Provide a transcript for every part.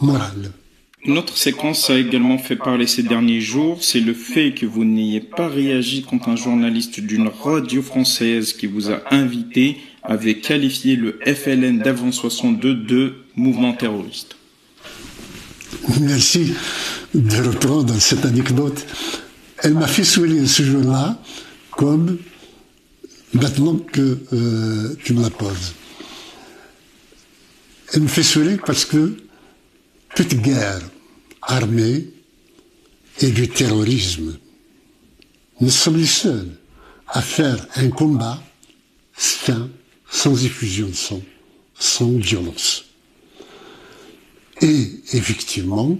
morale. Une autre séquence a également fait parler ces derniers jours, c'est le fait que vous n'ayez pas réagi quand un journaliste d'une radio française qui vous a invité avait qualifié le FLN d'avant 62 de mouvement terroriste. Merci de reprendre cette anecdote. Elle m'a fait sourire ce jour-là, comme maintenant que tu me la poses. Elle me fait sourire parce que toute guerre armée et du terrorisme, nous sommes les seuls à faire un combat sain, sans effusion de sang, sans violence. Et effectivement,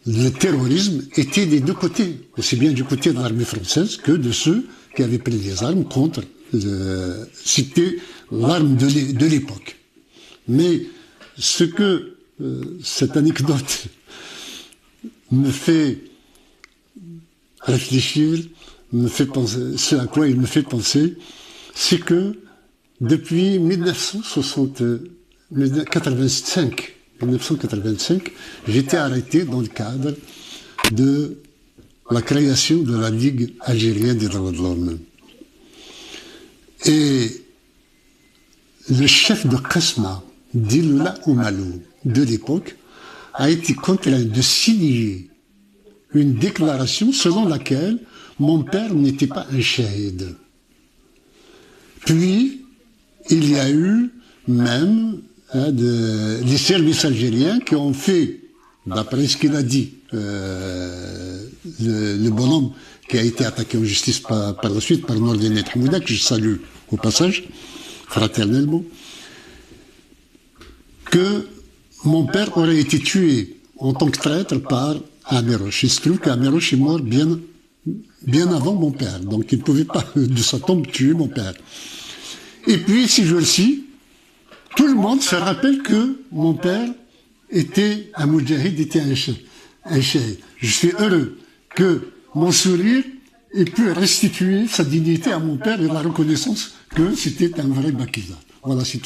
le terrorisme était des deux côtés, aussi bien du côté de l'armée française que de ceux qui avaient pris les armes contre, c'était l'arme de l'époque. Mais ce que cette anecdote me fait réfléchir, me fait penser, ce à quoi il me fait penser, c'est que depuis 1985, j'étais arrêté dans le cadre de la création de la Ligue algérienne des droits de l'homme. Et le chef de Qasma, Diloula Oumalou, de l'époque, a été contraint de signer une déclaration selon laquelle mon père n'était pas un shahid. Puis, il y a eu même les services algériens qui ont fait, d'après ce qu'il a dit, le bonhomme qui a été attaqué en justice par la suite par Nordine Hamouda, que je salue au passage, fraternellement, que mon père aurait été tué en tant que traître par Amiroche. Il se trouve qu'Amiroche est mort bien avant mon père, donc il ne pouvait pas de sa tombe tuer mon père. Et puis, si je le suis, tout le monde se rappelle que mon père était un moudjahid, était un shahid. Je suis heureux que mon sourire ait pu restituer sa dignité à mon père et la reconnaissance que c'était un vrai Bakiza. Voilà, c'est tout.